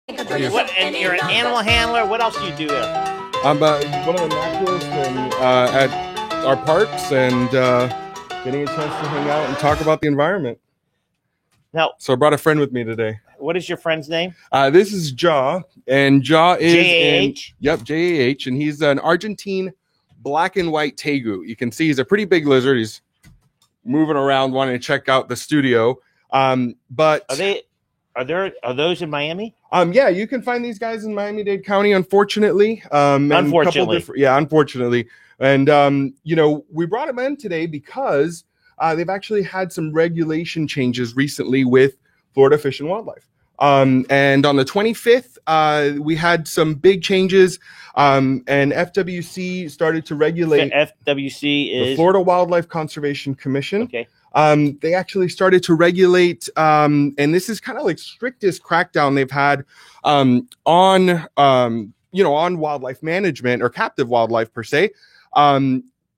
What? And you're an animal handler. What else do you do there? I'm one of the naturalists at our parks and getting a chance to hang out and talk about the environment. Now, So I brought a friend with me today. what is your friend's name? This is Jah, and Jah is J-A-H? Yep, J-A-H, and he's an Argentine black and white tegu. You can see he's a pretty big lizard. He's moving around, wanting to check out the studio. But are those in Miami? Yeah, you can find these guys in Miami-Dade County, unfortunately. Unfortunately. Unfortunately. And, we brought them in today because they've actually had some regulation changes recently with Florida Fish and Wildlife. And on the 25th, we had some big changes, and FWC started to regulate. FWC is the Florida Wildlife Conservation Commission. Okay. They actually started to regulate, and this is kind of like strictest crackdown they've had on wildlife management or captive wildlife per se.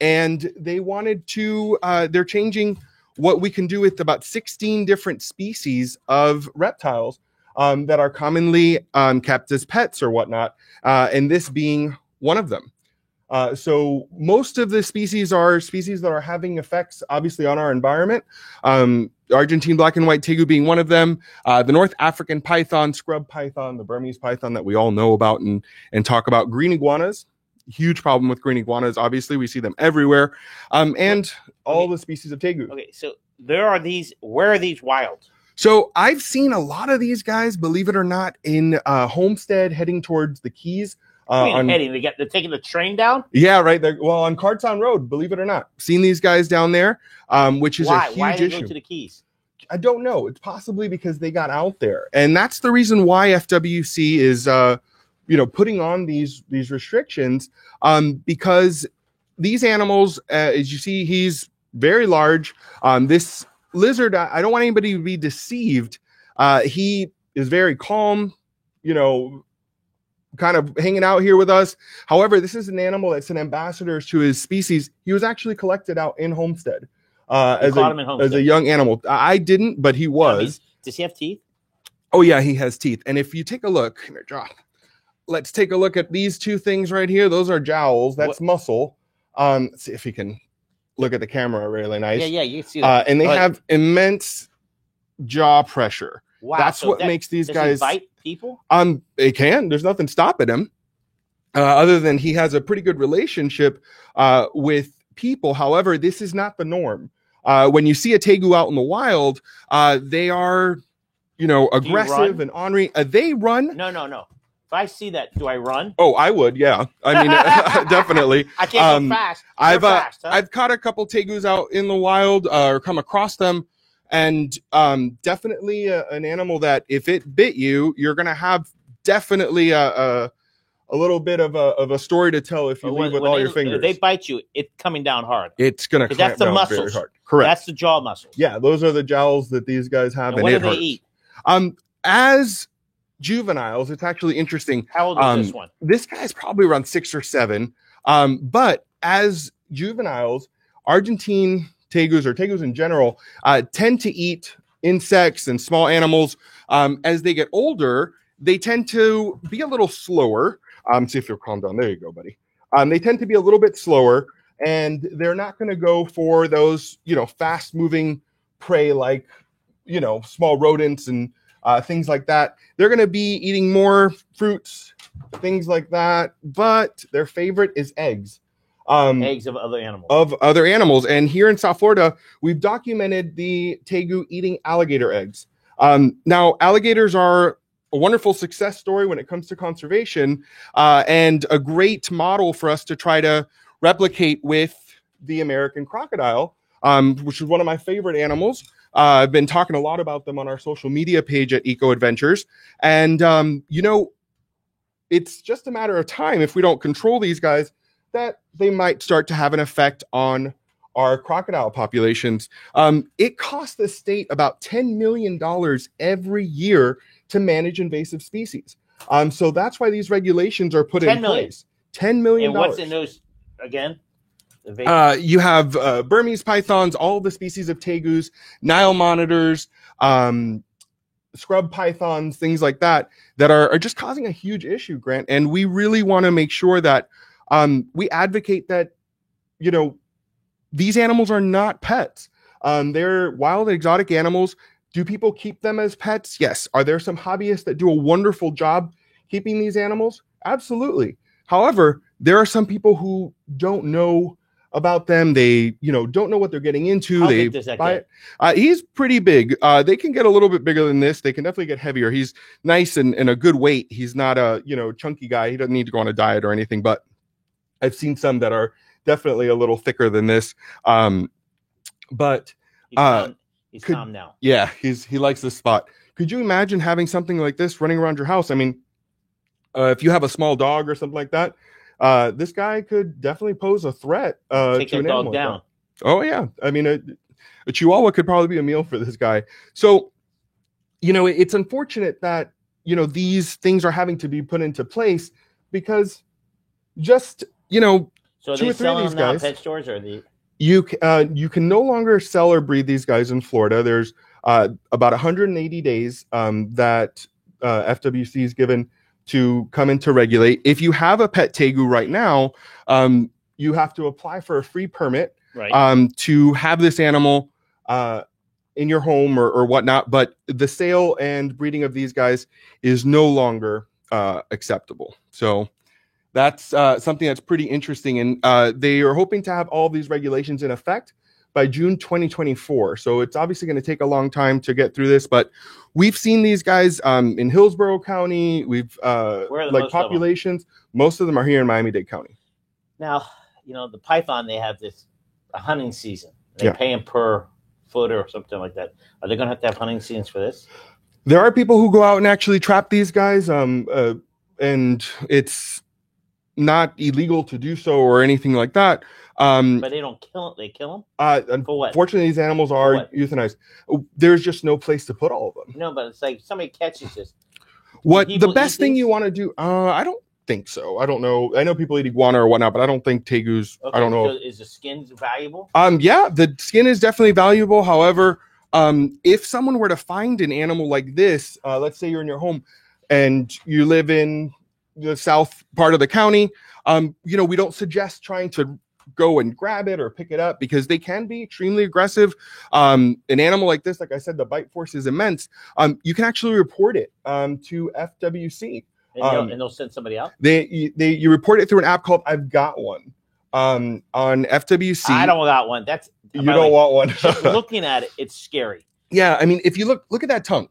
And they wanted to, they're changing what we can do with about 16 different species of reptiles that are commonly kept as pets or whatnot, and this being one of them. So most of the species are species that are having effects, obviously, on our environment. Argentine black and white tegu being one of them. The North African python, scrub python, the Burmese python that we all know about and talk about. Green iguanas, huge problem with green iguanas. Obviously, we see them everywhere. And all the species of tegu. Okay, so there are these. Where are these wild? So I've seen a lot of these guys, believe it or not, in Homestead heading towards the Keys. They're taking the train down? Yeah, right there. Well, on Cartown Road, believe it or not. Seen these guys down there, which is a huge Why issue. Why go to the Keys? I don't know. It's possibly because they got out there. And that's the reason why FWC is putting on these restrictions, because these animals, as you see, he's very large. This lizard, I don't want anybody to be deceived. He is very calm, kind of hanging out here with us. However, this is an animal that's an ambassador to his species. He was actually collected out in Homestead as a young animal. I didn't, but he was. Does he have teeth? Oh yeah, he has teeth. And if you take a look, here, John, let's take a look at these two things right here. Those are jowls. That's muscle. Let's see if he can look at the camera really nice. Yeah, you can see that. And they have immense jaw pressure. Wow. That's what makes these guys bite people? They can. There's nothing stopping him. Other than he has a pretty good relationship with people. However, this is not the norm. When you see a tegu out in the wild, they are, aggressive and ornery. They run. No. If I see that, do I run? Oh, I would. Yeah. I mean, definitely. I can't go fast. I've caught a couple tegus out in the wild or come across them. And definitely an animal that if it bit you, you're going to have definitely a little bit of a story to tell if you leave with all your fingers. If they bite you, it's coming down hard. It's going to clamp down very hard. Correct. That's the jaw muscles. Yeah, those are the jowls that these guys have. And what do they eat? As juveniles, it's actually interesting. How old is this one? This guy's probably around 6 or 7. But as juveniles, Argentine tegus or tegus in general tend to eat insects and small animals. As they get older, they tend to be a little slower. See if you'll calm down. There you go, buddy. They tend to be a little bit slower, and they're not going to go for those, fast moving prey like, small rodents and things like that. They're going to be eating more fruits, things like that. But their favorite is eggs. Eggs of other animals. And here in South Florida, we've documented the tegu eating alligator eggs. Now, alligators are a wonderful success story when it comes to conservation, and a great model for us to try to replicate with the American crocodile, which is one of my favorite animals. I've been talking a lot about them on our social media page at Eco Adventures. And, it's just a matter of time if we don't control these guys that they might start to have an effect on our crocodile populations. It costs the state about $10 million every year to manage invasive species. So that's why these regulations are put in place. $10 million. And what's in those again? You have Burmese pythons, all the species of tegus, Nile monitors, scrub pythons, things like that, that are just causing a huge issue, Grant. And we really want to make sure that we advocate that, you know, these animals are not pets. They're wild, exotic animals. Do people keep them as pets? Yes. Are there some hobbyists that do a wonderful job keeping these animals? Absolutely. However, there are some people who don't know about them. They, you know, don't know what they're getting into. How They big does that buy get? it. He's pretty big. They can get a little bit bigger than this. They can definitely get heavier. He's nice and a good weight. He's not a, you know, chunky guy. He doesn't need to go on a diet or anything, but I've seen some that are definitely a little thicker than this. But He's calm now. yeah, he likes this spot. Could you imagine having something like this running around your house? I mean, if you have a small dog or something like that, this guy could definitely pose a threat Take to that an dog animal. down. Oh yeah, I mean, a Chihuahua could probably be a meal for this guy. So, you know, it's unfortunate that, you know, these things are having to be put into place because just, you know, So are 2 they or 3 of selling these them now at guys. pet stores or the? You can no longer sell or breed these guys in Florida. There's about 180 days that FWC is given to come in to regulate. If you have a pet tegu right now, you have to apply for a free permit Right. to have this animal in your home or whatnot. But the sale and breeding of these guys is no longer acceptable. So that's something that's pretty interesting. And they are hoping to have all these regulations in effect by June 2024. So it's obviously going to take a long time to get through this, but we've seen these guys in Hillsborough County. We've Where are the like most of them? populations. Most of them are here in Miami-Dade County. Now, you know, the python, they have a hunting season. They Yeah. pay them per foot or something like that. Are they going to have hunting seasons for this? There are people who go out and actually trap these guys, and it's not illegal to do so or anything like that. But they don't kill them. They kill them? For what? Unfortunately, these animals are what? euthanized. There's just no place to put all of them. No, but it's like somebody catches this. What People the best eat thing these? you want to do? I don't think so. I don't know. I know people eat iguana or whatnot, but I don't think tegus. Okay, I don't know. So is the skin valuable? Yeah, the skin is definitely valuable. However, if someone were to find an animal like this, let's say you're in your home and you live in the south part of the county, you know, we don't suggest trying to go and grab it or pick it up because they can be extremely aggressive. An animal like this, like I said, the bite force is immense. You can actually report it to FWC. And they'll send somebody out? You report it through an app called I've Got One on FWC. I don't got one. You don't want one. Just looking at it, it's scary. Yeah, I mean, if you look at that tongue.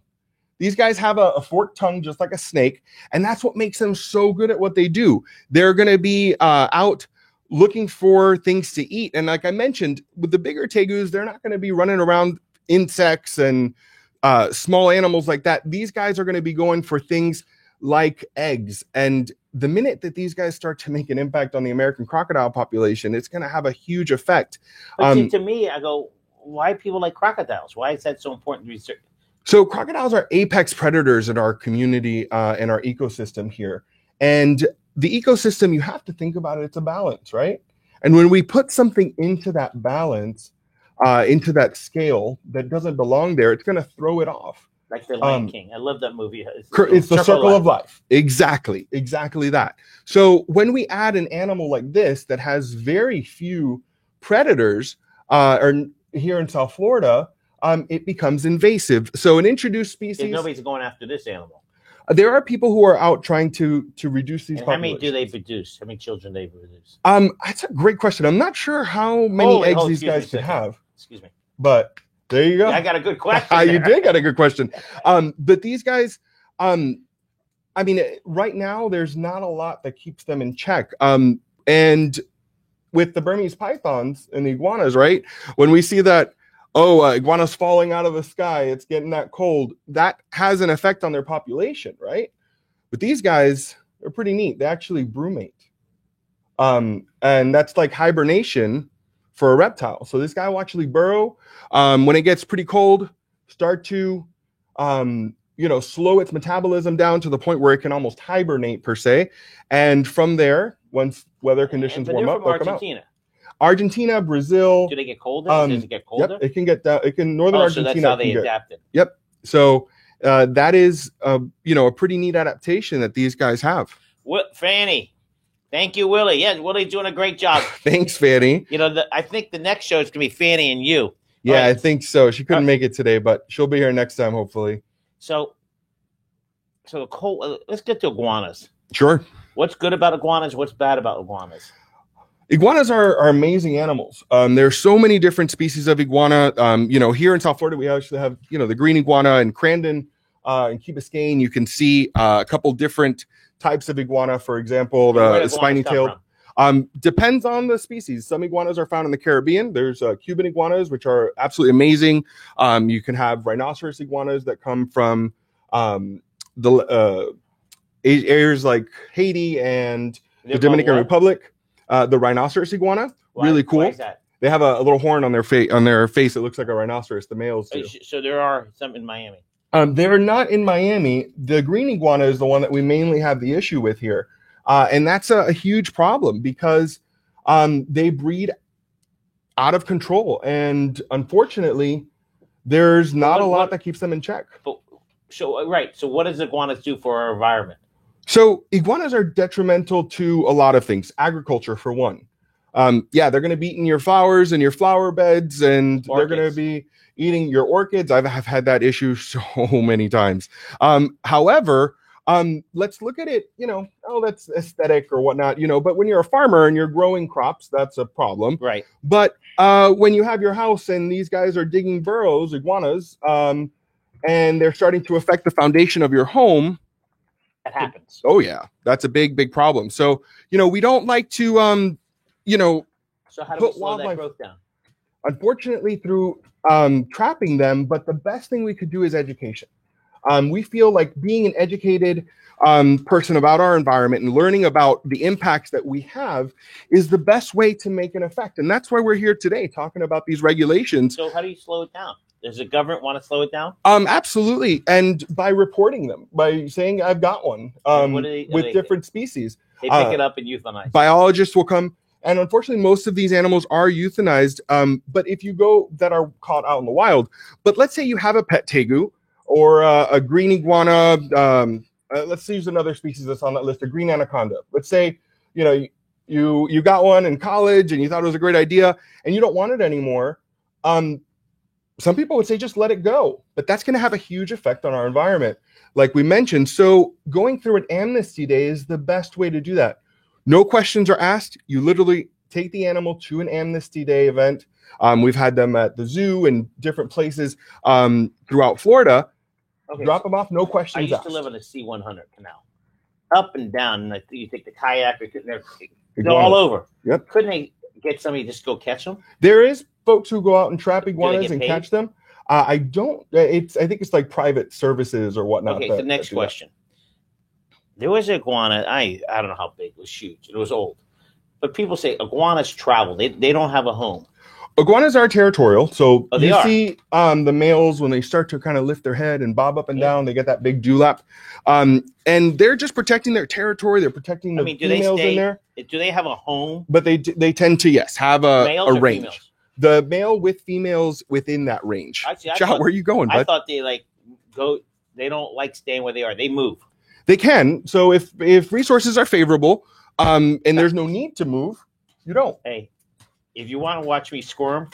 These guys have a forked tongue just like a snake, and that's what makes them so good at what they do. They're going to be out looking for things to eat. And like I mentioned, with the bigger tegus, they're not going to be running around insects and small animals like that. These guys are going to be going for things like eggs. And the minute that these guys start to make an impact on the American crocodile population, it's going to have a huge effect. But see, to me, I go, why people like crocodiles? Why is that so important to research? So crocodiles are apex predators in our community and our ecosystem here. And the ecosystem, you have to think about it, it's a balance, right? And when we put something into that balance, into that scale that doesn't belong there, it's going to throw it off. Like the Lion King. I love that movie. It's the circle of life. Exactly that. So when we add an animal like this that has very few predators, or here in South Florida, it becomes invasive. So an introduced species. Nobody's going after this animal. There are people who are out trying to reduce these. And how many do they produce? How many children do they produce? That's a great question. I'm not sure how many eggs these guys could have. Excuse me. But there you go. Yeah, I got a good question. You did got a good question. But these guys, I mean, right now there's not a lot that keeps them in check. And with the Burmese pythons and the iguanas, right? When we see that, iguanas falling out of the sky, it's getting that cold, that has an effect on their population, right? But these guys are pretty neat. They actually brumate. And that's like hibernation for a reptile. So this guy will actually burrow when it gets pretty cold, start to slow its metabolism down to the point where it can almost hibernate per se. And from there, once weather conditions warm up, they'll come out. Argentina, Brazil. Do they get colder? Does it get colder? Yep, it can get down. It can northern Argentina. So that's how they adapted. Yep. So that is, a pretty neat adaptation that these guys have. Fanny. Thank you, Willie. Yeah, Willie's doing a great job. Thanks, Fanny. I think the next show is going to be Fanny and you. Yeah, right. I think so. She couldn't make it today, but she'll be here next time, hopefully. So let's get to iguanas. Sure. What's good about iguanas? What's bad about iguanas? Iguanas are amazing animals. There's so many different species of iguana. Here in South Florida, we actually have, the green iguana in Crandon and Key Biscayne. You can see a couple different types of iguana. For example, the spiny tail. Depends on the species. Some iguanas are found in the Caribbean. There's Cuban iguanas, which are absolutely amazing. You can have rhinoceros iguanas that come from the areas like Haiti and the Dominican Republic. The rhinoceros iguana, really cool. Why is that? They have a little horn on their face. It looks like a rhinoceros. The males do. So there are some in Miami. They're not in Miami. The green iguana is the one that we mainly have the issue with here, and that's a huge problem because they breed out of control, and unfortunately, there's not a lot that keeps them in check. So what does iguanas do for our environment? So iguanas are detrimental to a lot of things. Agriculture, for one. They're going to be eating your flowers and your flower beds, and they're going to be eating your orchids. I've had that issue so many times. However, let's look at it, that's aesthetic or whatnot, but when you're a farmer and you're growing crops, that's a problem. Right. But when you have your house and these guys are digging burrows, iguanas, and they're starting to affect the foundation of your home, that happens. Oh yeah, that's a big problem. So we don't like to So how do we slow that growth down? Unfortunately, through trapping them. But the best thing we could do is education. We feel like being an educated person about our environment and learning about the impacts that we have is the best way to make an effect. And that's why we're here today talking about these regulations. So how do you slow it down? Does the government want to slow it down? Absolutely. And by reporting them, by saying I've got one with different species. They pick it up and euthanize. Biologists will come. And unfortunately, most of these animals are euthanized. But if you go that are caught out in the wild, but let's say you have a pet tegu or a green iguana. Let's use another species that's on that list, a green anaconda. Let's say, you got one in college and you thought it was a great idea and you don't want it anymore. Some people would say just let it go, but that's going to have a huge effect on our environment, like we mentioned. So going through an amnesty day is the best way to do that. No questions are asked. You literally take the animal to an amnesty day event. We've had them at the zoo and different places throughout Florida. Okay, drop them off, no questions asked. I used to live on the C100 canal, up and down. And you take the kayak, they're all over. Yep. Couldn't they get somebody to just go catch them? There is folks who go out and trap iguanas and catch them. I think it's like private services or whatnot. Okay, the next question. There was an iguana. I don't know how big. It was huge. It was old. But people say iguanas travel. They don't have a home. Iguanas are territorial. So you see the males, when they start to kind of lift their head and bob up and down, they get that big dewlap. And they're just protecting their territory. They're protecting the females in there. Do they have a home? But they tend to, yes, have a range. Females? The male with females within that range. Where are you going, bud? I thought they go. They don't like staying where they are. They move. They can. So if resources are favorable, and there's no need to move, you don't. Hey, if you want to watch me squirm,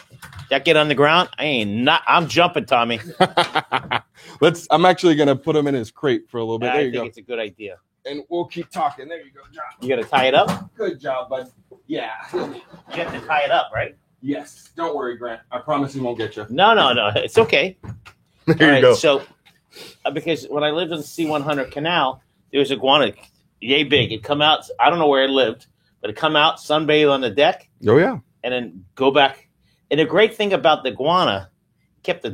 that get on the ground, I'm jumping, Tommy. I'm actually gonna put him in his crate for a little bit. There you go. I think it's a good idea. And we'll keep talking. There you go, John. You gotta tie it up? Good job, bud. Yeah. You have to tie it up, right? Yes. Don't worry, Grant. I promise he won't get you. No. It's okay. There you go. So, because when I lived in the C100 canal, there was iguana, yay big. It'd come out. I don't know where it lived, but it'd come out, sunbathe on the deck. Oh, yeah. And then go back. And the great thing about the iguana, kept the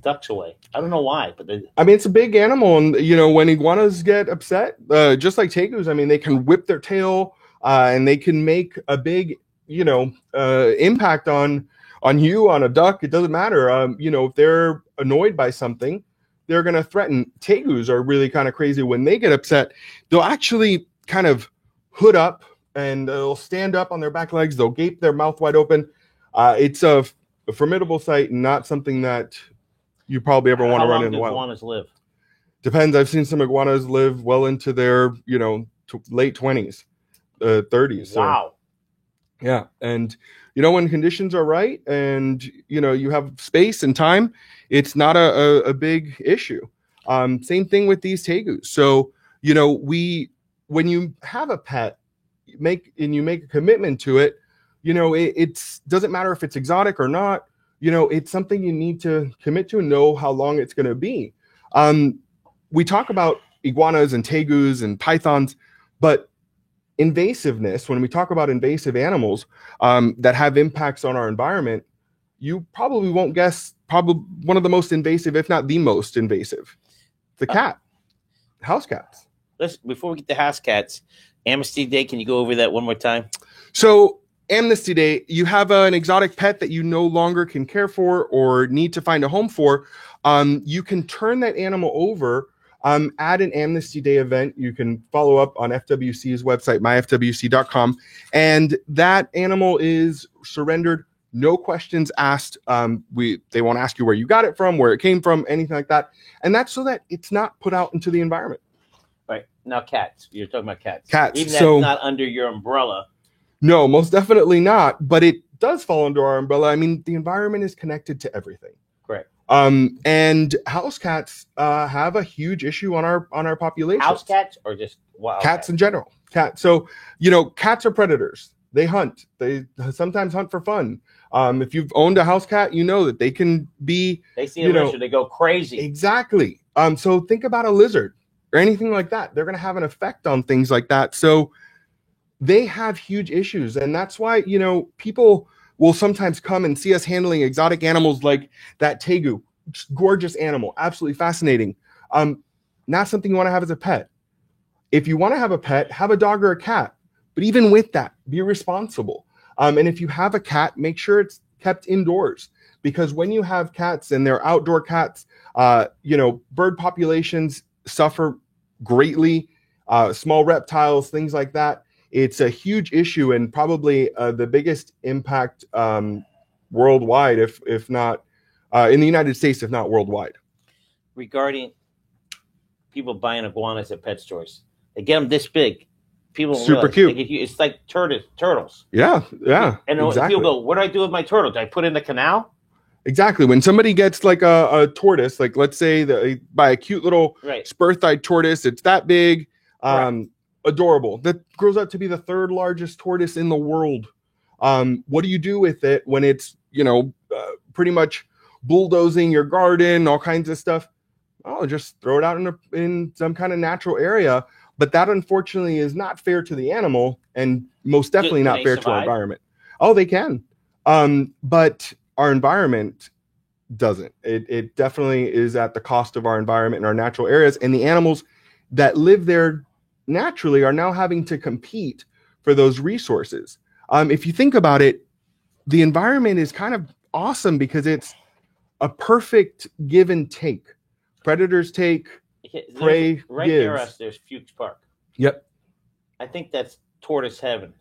ducks away. I don't know why, but it's a big animal, and when iguanas get upset, just like tegus, they can whip their tail, and they can make a big impact on you, on a duck. It doesn't matter. If they're annoyed by something, they're going to threaten. Tegus are really kind of crazy. When they get upset, they'll actually kind of hood up and they'll stand up on their back legs. They'll gape their mouth wide open. It's a formidable sight, and not something that you probably ever want to run in the wild. How long do iguanas live? Depends. I've seen some iguanas live well into their, late 20s, 30s. So, Wow. yeah. And, when conditions are right and, you have space and time, it's not a big issue. Same thing with these tegus. So, when you have a pet, you make a commitment to it, it doesn't matter if it's exotic or not. It's something you need to commit to and know how long it's going to be. We talk about iguanas and tegus and pythons, but invasiveness, when we talk about invasive animals that have impacts on our environment, you probably won't guess probably one of the most invasive, if not the most invasive, the cat, house cats. Before we get to house cats, Amnesty Day, can you go over that one more time? So Amnesty Day, you have an exotic pet that you no longer can care for or need to find a home for. You can turn that animal over at an Amnesty Day event. You can follow up on FWC's website, myfwc.com, and that animal is surrendered, no questions asked. They won't ask you where you got it from, where it came from, anything like that. And that's so that it's not put out into the environment. Right. Now, cats. You're talking about cats. Cats. Even that's not under your umbrella. No, most definitely not. But it does fall under our umbrella. I mean, the environment is connected to everything. Correct. And house cats have a huge issue on our population. House cats or just wild cats in general? Cats. So, cats are predators. They hunt. They sometimes hunt for fun. If you've owned a house cat, you know that they can be. They see a lizard, they go crazy. Exactly. So think about a lizard or anything like that. They're going to have an effect on things like that. So they have huge issues. And that's why, people will sometimes come and see us handling exotic animals like that tegu. Gorgeous animal. Absolutely fascinating. Not something you want to have as a pet. If you want to have a pet, have a dog or a cat. But even with that, be responsible. And if you have a cat, make sure it's kept indoors. Because when you have cats and they're outdoor cats, bird populations suffer greatly. Small reptiles, things like that. It's a huge issue and probably the biggest impact worldwide, if not in the United States, if not worldwide. Regarding people buying iguanas at pet stores, they get them this big. People super cute. It's like turtles. Yeah. And exactly. People go, "What do I do with my turtle? Do I put it in the canal?" Exactly. When somebody gets like a tortoise, like let's say they buy a cute little spur-thighed tortoise, it's that big, adorable. That grows out to be the third largest tortoise in the world. What do you do with it when it's pretty much bulldozing your garden, all kinds of stuff? Oh, just throw it out in some kind of natural area. But that, unfortunately, is not fair to the animal and most definitely not fair to our environment. Oh, they can. But our environment doesn't. It definitely is at the cost of our environment and our natural areas. And the animals that live there naturally are now having to compete for those resources. If you think about it, the environment is kind of awesome because it's a perfect give and take. Predators take, prey right gives. near us, there's Fuchs Park. Yep. I think that's tortoise heaven.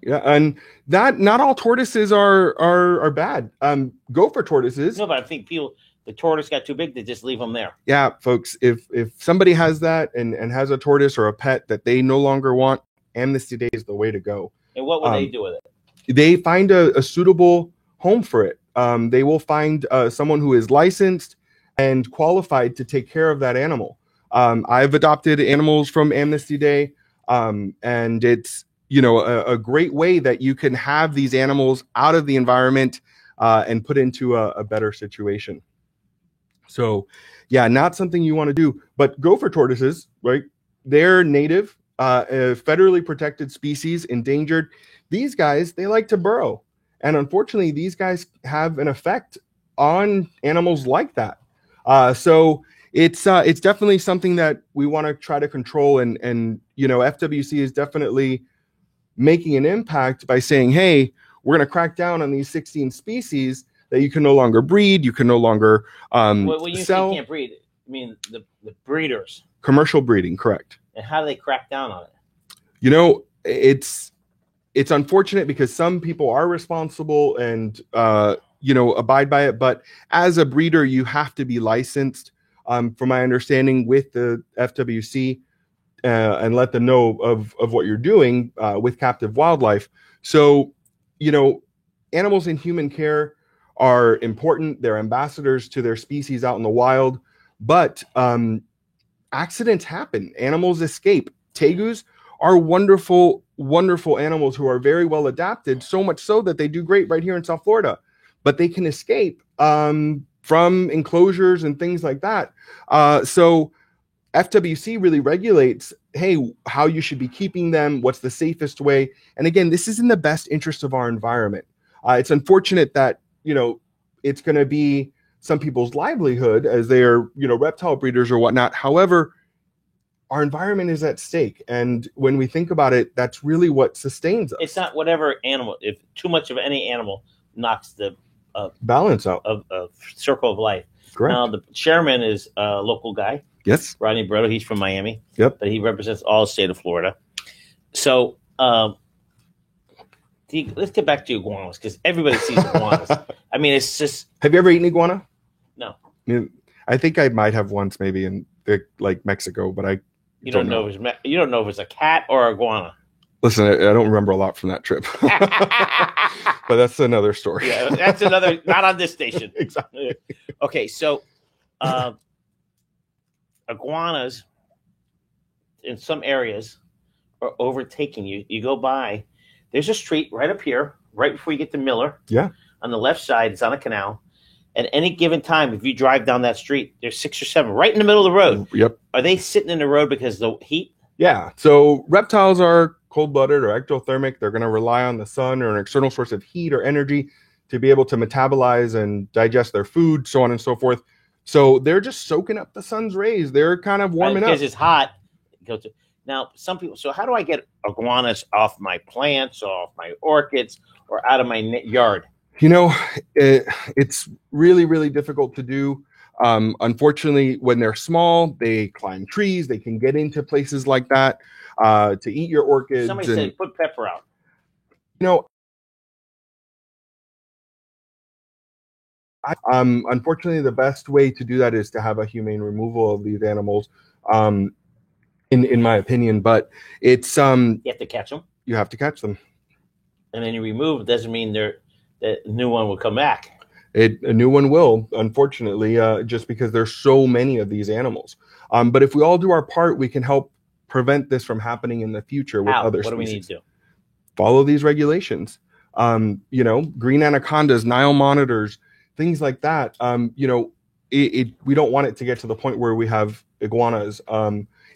Yeah, and that not all tortoises are bad. Gopher tortoises. No, but I think the tortoise got too big, they just leave them there. Yeah, folks, if somebody has that and has a tortoise or a pet that they no longer want, Amnesty Day is the way to go. And what will they do with it? They find a suitable home for it. They will find someone who is licensed and qualified to take care of that animal. I've adopted animals from Amnesty Day, and it's a great way that you can have these animals out of the environment and put into a better situation. So, yeah, not something you want to do. But gopher tortoises, right? They're native, federally protected species, endangered. These guys, they like to burrow. And unfortunately, these guys have an effect on animals like that. So it's definitely something that we want to try to control. And FWC is definitely making an impact by saying, hey, we're going to crack down on these 16 species that you can no longer breed, you can no longer when you sell. Say you can't breed, I mean the breeders. Commercial breeding, correct. And how do they crack down on it? It's unfortunate because some people are responsible and abide by it, but as a breeder, you have to be licensed. from my understanding, with the FWC, and let them know of what you're doing with captive wildlife. So, animals in human care are important. They're ambassadors to their species out in the wild, but accidents happen. Animals escape. Tegus are wonderful, wonderful animals who are very well adapted, so much so that they do great right here in South Florida, but they can escape from enclosures and things like that. So FWC really regulates, hey, how you should be keeping them, what's the safest way. And again, this is in the best interest of our environment. It's unfortunate that, it's going to be some people's livelihood as they are, reptile breeders or whatnot. However, our environment is at stake. And when we think about it, that's really what sustains us. It's not whatever animal, if too much of any animal knocks the balance out of circle of life. Correct. Now, the chairman is a local guy. Yes. Rodney Brito. He's from Miami. Yep. But he represents all the state of Florida. So let's get back to iguanas, because everybody sees iguanas. I mean, it's just. Have you ever eaten iguana? No. I think I might have once, maybe in Mexico, but you don't know if it's a cat or iguana. Listen, I don't remember a lot from that trip, but that's another story. Yeah, that's another. Not on this station. Exactly. Okay, so iguanas in some areas are overtaking you. You go by. There's a street right up here, right before you get to Miller. Yeah. On the left side, it's on a canal. At any given time, if you drive down that street, there's 6 or 7 right in the middle of the road. Yep. Are they sitting in the road because of the heat? Yeah. So reptiles are cold-blooded or ectothermic. They're going to rely on the sun or an external source of heat or energy to be able to metabolize and digest their food, so on and so forth. So they're just soaking up the sun's rays. They're kind of warming up. Because it's hot. Now, some people, so how do I get iguanas off my plants, off my orchids, or out of my yard? It's really, really difficult to do. Unfortunately, when they're small, they climb trees. They can get into places like that to eat your orchids. Somebody said put pepper out. Unfortunately, the best way to do that is to have a humane removal of these animals, in my opinion. But it's you have to catch them. You have to catch them, and then you remove. It doesn't mean the new one will come back. A new one will, unfortunately, just because there's so many of these animals. But if we all do our part, we can help prevent this from happening in the future with other species. What do we need to do? Follow these regulations. Green anacondas, Nile monitors, things like that. We don't want it to get to the point where we have iguanas.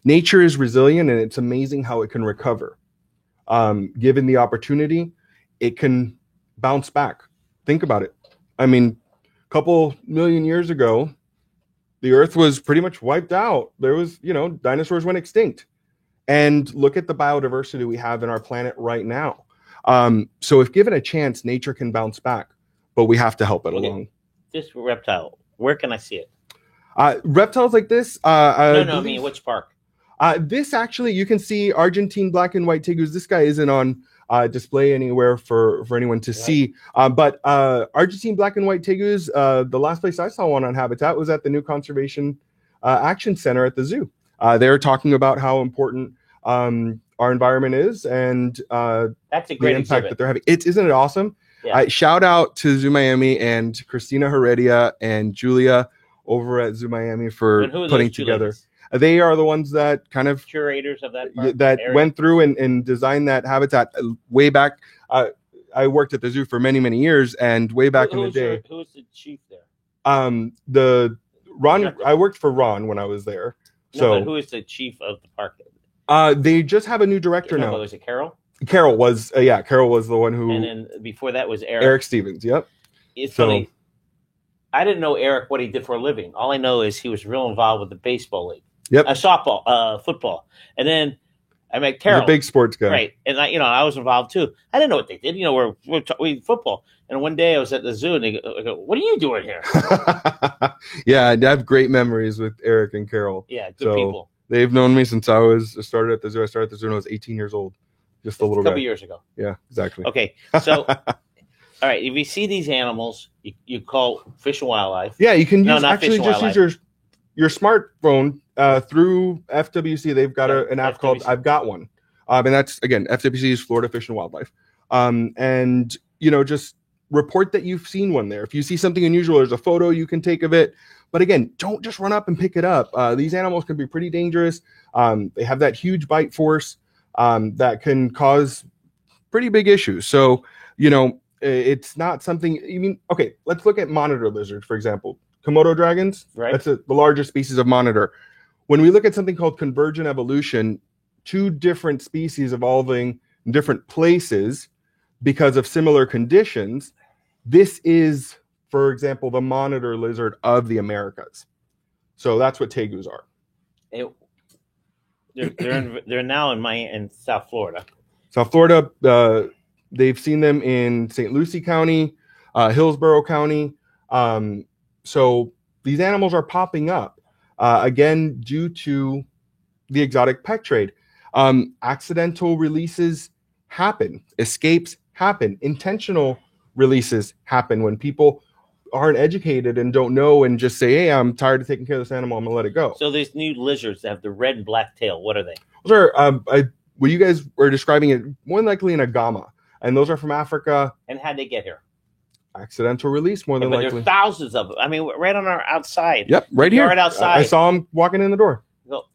Nature is resilient, and it's amazing how it can recover. Given the opportunity, it can bounce back. Think about it. I mean, a couple million years ago, the earth was pretty much wiped out. There was, dinosaurs went extinct. And look at the biodiversity we have in our planet right now. So if given a chance, nature can bounce back, but we have to help it along. This reptile, where can I see it? Reptiles like this. I mean, which park? This actually, you can see Argentine black and white tegus. This guy isn't on display anywhere for anyone to see. But Argentine black and white tegus, the last place I saw one on Habitat was at the new Conservation Action Center at the zoo. They're talking about how important our environment is and that's a great the impact exhibit that they're having. Isn't it awesome? Yeah. Shout out to Zoo Miami and Christina Heredia and Julia over at Zoo Miami for putting together. They are the ones that kind of curators of that area. Went through and designed that habitat way back. I worked at the zoo for many, many years, and way back in the day. Who's the chief there? I worked for Ron when I was there. But who is the chief of the park? They just have a new director now. Was it Carol? Carol was Carol was the one who. And then before that was Eric. Eric Stevens. Yep. It's funny. I didn't know Eric what he did for a living. All I know is he was real involved with the baseball league. Yep. Softball, football, and then I met Carol. He's a big sports guy, right? And I was involved too. I didn't know what they did. We football. And one day I was at the zoo, and they go, "What are you doing here?" Yeah, I have great memories with Eric and Carol. Yeah, good people. They've known me since I started at the zoo. I started at the zoo when I was 18 years old. Just a little couple years ago. Yeah, exactly. Okay, so all right, if you see these animals, you call Fish and Wildlife. Yeah, you can use Fish and Wildlife. use your your smartphone through FWC. They've got an app called FWC. I've Got One, and that's again FWC is Florida Fish and Wildlife, and just report that you've seen one there. If you see something unusual, there's a photo you can take of it. But again, don't just run up and pick it up. These animals can be pretty dangerous. They have that huge bite force that can cause pretty big issues. So, it's not something. Okay, let's look at monitor lizards, for example. Komodo dragons, Right. That's the largest species of monitor. When we look at something called convergent evolution, two different species evolving in different places because of similar conditions, this is, for example, the monitor lizard of the Americas. So that's what tegus are. They're now in South Florida. South Florida, they've seen them in St. Lucie County, Hillsborough County. So these animals are popping up, again, due to the exotic pet trade. Accidental releases happen, escapes happen, intentional releases happen when people aren't educated and don't know and just say, hey, I'm tired of taking care of this animal, I'm gonna let it go. So these new lizards that have the red and black tail, what are they? Those are what you guys were describing it more than likely an agama, and those are from Africa. And how'd they get here? Accidental release, more than But likely. there are thousands of them. I mean, right on our outside. Yep, right here. Right outside. I saw them walking in the door. Well,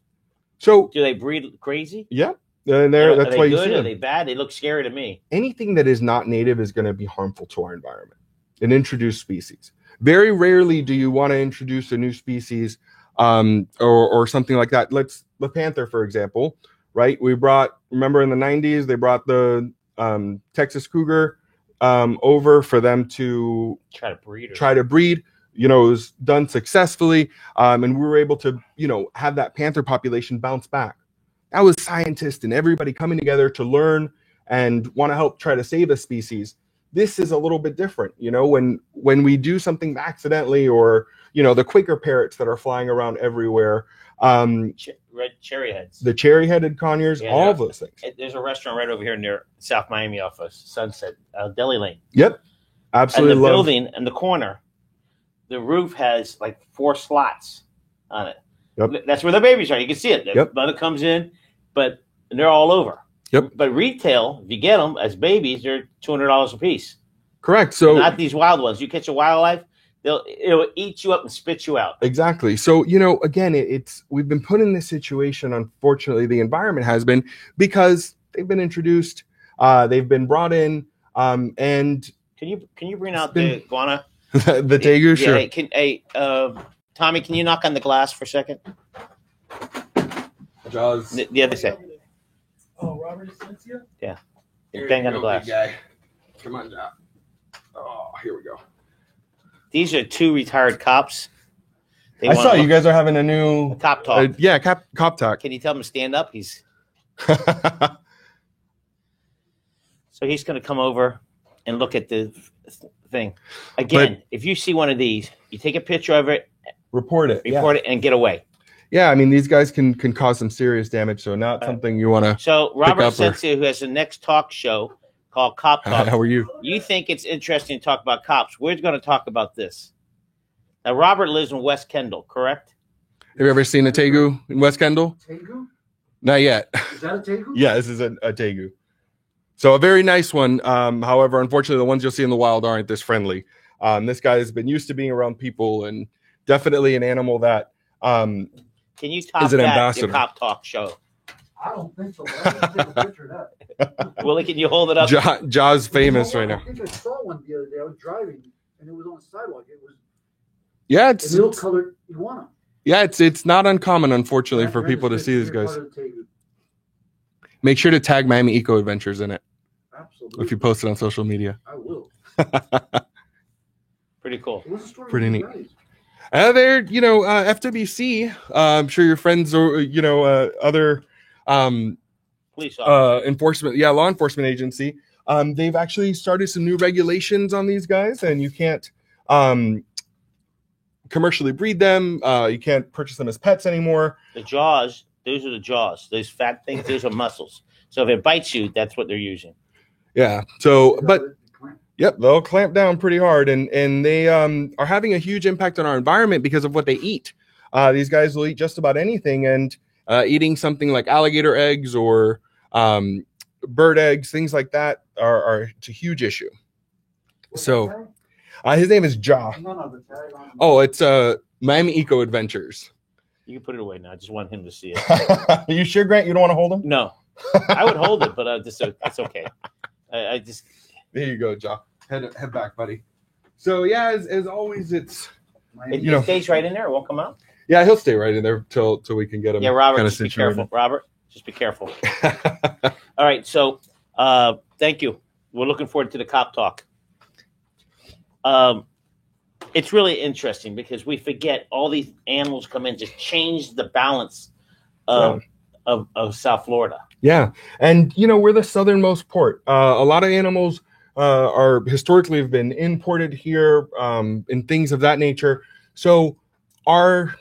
So do they breed crazy? yeah, and there. Are That's they why you good? see Are them. they bad? They look scary to me. Anything that is not native is going to be harmful to our environment. An introduced species. Very rarely do you want to introduce a new species, or something like that. The panther, for example, right? Remember in the 90s, they brought the Texas cougar over for them to Try to breed. It was done successfully, and we were able to have that panther population bounce back. That was scientists and everybody coming together to learn and want to help try to save a species. This is a little bit different, when we do something accidentally, or the Quaker parrots that are flying around everywhere, Red cherry heads. the cherry-headed conures, Yeah, all of those things. There's a restaurant right over here near South Miami off of Sunset, Deli Lane. Yep, absolutely. And the love. building in the corner, the roof has like 4 slots on it. Yep. That's where the babies are. You can see it. The Yep. mother comes in, but they're all over. Yep. But retail, if you get them as babies, they're $200 a piece. Correct. So Not these wild ones. You catch a wildlife, it'll eat you up and spit you out. exactly. So again, we've been put in this situation. Unfortunately, the environment has been, because they've been introduced, they've been brought in, and Can you bring out the iguana? the tegu, sure. Tommy, can you knock on the glass for a second? Jaws. The other side. Oh, Robert Essentia? Yeah. Bang on the glass. Guy. Come on, Jaws. Oh, here we go. These are 2 retired cops. They I want saw to you guys are having a new Cop talk. cop talk. Can you tell him to stand up? So he's going to come over and look at the thing. Again, if you see one of these, you take a picture of it, Report it. report it, and get away. Yeah, I mean, these guys can cause some serious damage, so not something you want to. So Robert up or- Sensei, who has the next talk show called Cop Talk, How are you? you think it's interesting to talk about cops. We're going to talk about this. Now, Robert lives in West Kendall, correct? Have you ever seen a tegu in West Kendall? Tegu? Not yet. Is that a Tegu? Yeah, this is a tegu. So a very nice one. However, unfortunately, the ones you'll see in the wild aren't this friendly. This guy has been used to being around people, and definitely an animal that Can you top Is an that, ambassador. your Cop Talk show? I don't think so. I didn't take a picture of that. Willie, can you hold it up? Jaws famous right now. I think I saw one the other day. I was driving, and it was on the sidewalk. It was Yeah, a it's little colored iguana. it's not uncommon, unfortunately, for people to see these guys. Part of the Tegu. Make sure to tag Miami Eco Adventures in it Absolutely. if you post it on social media. I will. Pretty cool. What was the story Pretty with neat. you guys? They're FWC. I'm sure your friends or other Police officer. enforcement, law enforcement agency. They've actually started some new regulations on these guys, and you can't commercially breed them. You can't purchase them as pets anymore. The jaws, those are the jaws. Those fat things, those are muscles. So if it bites you, that's what they're using. Yeah. So, but Clamp. yep, they'll clamp down pretty hard, and they are having a huge impact on our environment because of what they eat. These guys will eat just about anything, and eating something like alligator eggs or bird eggs, things like that, are it's a huge issue. So his name is Ja. No, the tag on. Oh, it's Miami Eco Adventures. You can put it away now. I just want him to see it. Are you sure, Grant? You don't want to hold him? No, I would hold it, but it's okay. I just. There you go, Ja. Head back, buddy. So yeah, as always, it's It stays right in there. It won't come out. yeah, he'll stay right in there till we can get him. Yeah, Robert, kinda just be situated. careful. Robert, just be careful. All right, so thank you. We're looking forward to the cop talk. It's really interesting because we forget all these animals come in, just change the balance of South Florida. Yeah, and we're the southernmost port. A lot of animals are historically have been imported here, and things of that nature. So our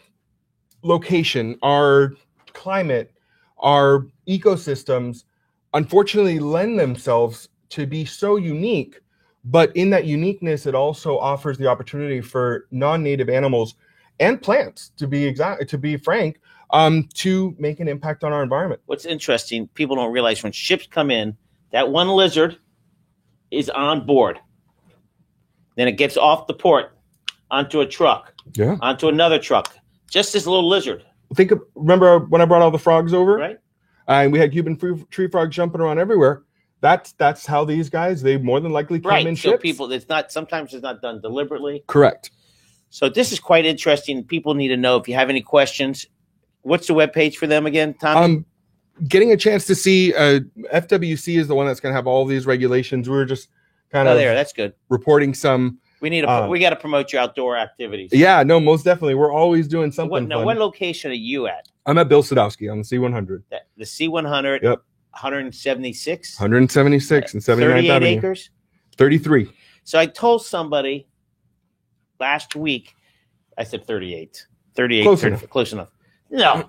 location, our climate, our ecosystems, unfortunately, lend themselves to be so unique. But in that uniqueness, it also offers the opportunity for non-native animals and plants, to be frank, to make an impact on our environment. What's interesting, people don't realize when ships come in, that one lizard is on board. Then it gets off the port onto a truck, onto another truck. Just this little lizard. Remember when I brought all the frogs over? Right. And we had Cuban tree frogs jumping around everywhere. That's how these guys, they more than likely come in ships. So sometimes it's not done deliberately. Correct. So this is quite interesting. People need to know if you have any questions. What's the webpage for them again, Tommy? Getting a chance to see FWC is the one that's going to have all these regulations. We were just kind of that's good. Reporting some. We got to promote your outdoor activities. Yeah, no, most definitely. We're always doing something. What location are you at? I'm at Bill Sadowski on the C100. The C100. Yep. 176 and 79th 38 Avenue. acres. 33. So I told somebody last week. I said 38. 38. Close enough. No,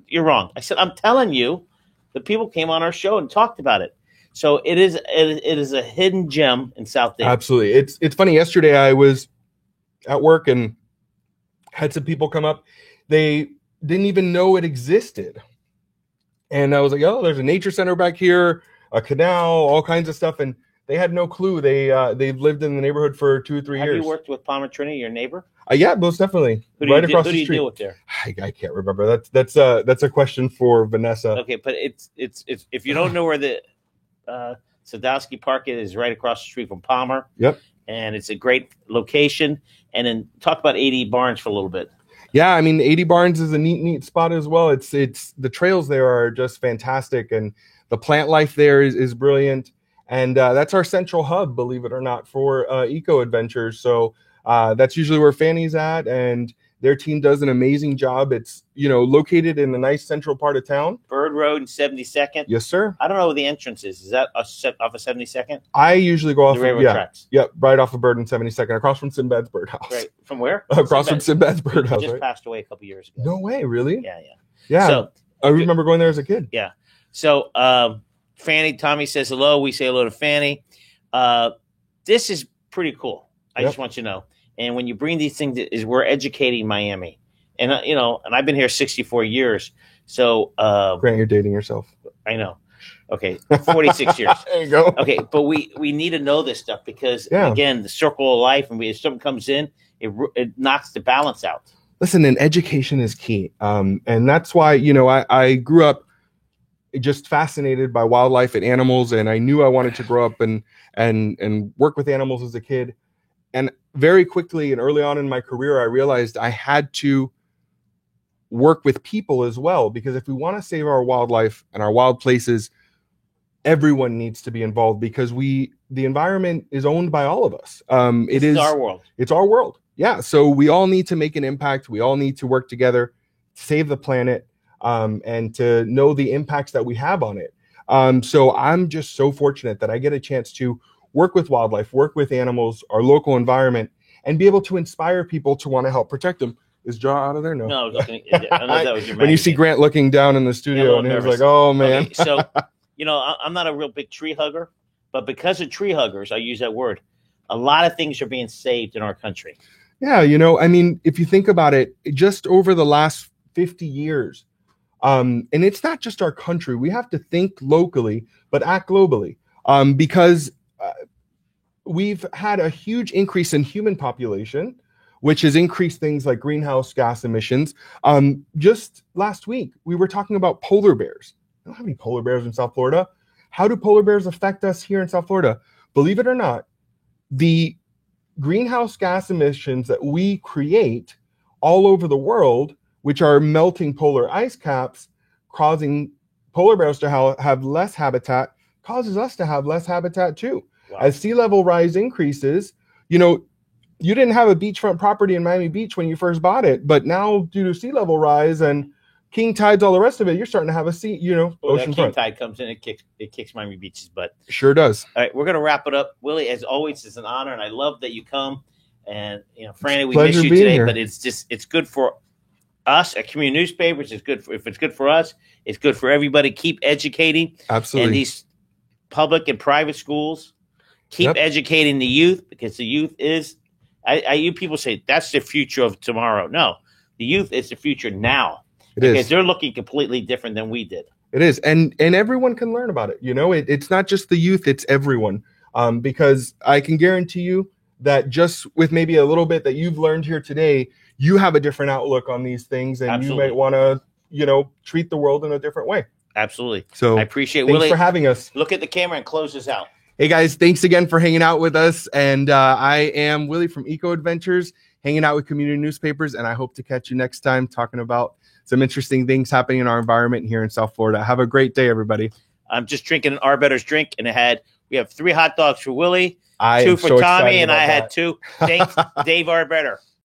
you're wrong. I said, I'm telling you, the people came on our show and talked about it. So it is a hidden gem in South Dade. Absolutely. It's funny. Yesterday I was at work and had some people come up. They didn't even know it existed. And I was like, oh, there's a nature center back here, a canal, all kinds of stuff. And they had no clue. They've lived in the neighborhood for 2 or 3 years. Have you worked with Palmer Trinity, your neighbor? Yeah, most definitely. Who do you deal with there? I can't remember. That's a question for Vanessa. Okay, but it's if you don't know where the Sadowski Park is, right across the street from Palmer. Yep. And it's a great location. And then talk about 80 Barns for a little bit. Yeah, I mean, 80 Barns is a neat spot as well. It's the trails there are just fantastic, and the plant life there is brilliant. And that's our central hub, believe it or not, for eco adventures. So that's usually where Fanny's at, and their team does an amazing job. It's located in a nice central part of town. Bird Road and 72nd. Yes, sir. I don't know where the entrance is. Is that off of 72nd? I usually go off the railroad tracks. Yep, right off of Bird and 72nd, across from Sinbad's Birdhouse. Right. From where? Across from Sinbad's Birdhouse. He just right? passed away a couple years ago. No way, really? Yeah. So I remember going there as a kid. Yeah. So Fanny, Tommy says hello. We say hello to Fanny. This is pretty cool. I just want you to know. And when you bring these things, we're educating Miami. And and I've been here 64 years. So Grant, you're dating yourself. I know. Okay, 46 years. There you go. Okay, but we need to know this stuff because again, the circle of life, and if something comes in, it knocks the balance out. Listen, and education is key, and that's why I grew up just fascinated by wildlife and animals, and I knew I wanted to grow up and work with animals as a kid. And very quickly and early on in my career, I realized I had to work with people as well, because if we want to save our wildlife and our wild places, everyone needs to be involved, because the environment is owned by all of us. It is our world. It's our world. Yeah. So we all need to make an impact. We all need to work together, save the planet, and to know the impacts that we have on it. So I'm just so fortunate that I get a chance to work with wildlife, work with animals, our local environment, and be able to inspire people to want to help protect them. Is Jaw out of there? No. No, I know that was your when you see Grant looking down in the studio and he was like, oh, man. Okay, so, I'm not a real big tree hugger, but because of tree huggers, I use that word, a lot of things are being saved in our country. Yeah, you know, I mean, if you think about it, just over the last 50 years, and it's not just our country, we have to think locally, but act globally, because we've had a huge increase in human population, which has increased things like greenhouse gas emissions. Just last week, we were talking about polar bears. We don't have any polar bears in South Florida. How do polar bears affect us here in South Florida? Believe it or not, the greenhouse gas emissions that we create all over the world, which are melting polar ice caps, causing polar bears to have less habitat, causes us to have less habitat too. Wow. As sea level rise increases, you know, you didn't have a beachfront property in Miami Beach when you first bought it, but now due to sea level rise and king tides, all the rest of it, you're starting to have a sea, you know, ocean front. King tide comes in, it kicks Miami Beach's butt. Sure does. All right, we're gonna wrap it up, Willie. As always, it's an honor, and I love that you come. And you know, Franny, we miss you today, here. But it's good for us at community newspapers. It's good if it's good for us. It's good for everybody. Keep educating. Absolutely. And these public and private schools, keep educating the youth, because the youth is. You people say that's the future of tomorrow. No, the youth is the future now. Because they're looking completely different than we did. It is, and everyone can learn about it. You know, it's not just the youth; it's everyone. Because I can guarantee you that just with maybe a little bit that you've learned here today, you have a different outlook on these things, and Absolutely. You might want to, you know, treat the world in a different way. Absolutely. So I appreciate Willie for having us. Look at the camera and close this out. Hey guys, thanks again for hanging out with us. And I am Willie from Eco Adventures, hanging out with community newspapers, and I hope to catch you next time talking about some interesting things happening in our environment here in South Florida. Have a great day, everybody. I'm just drinking an Arbetter's drink, and we have 3 hot dogs for Willie, 2 for Tommy, and I had 2. Thanks, Dave Arbetter.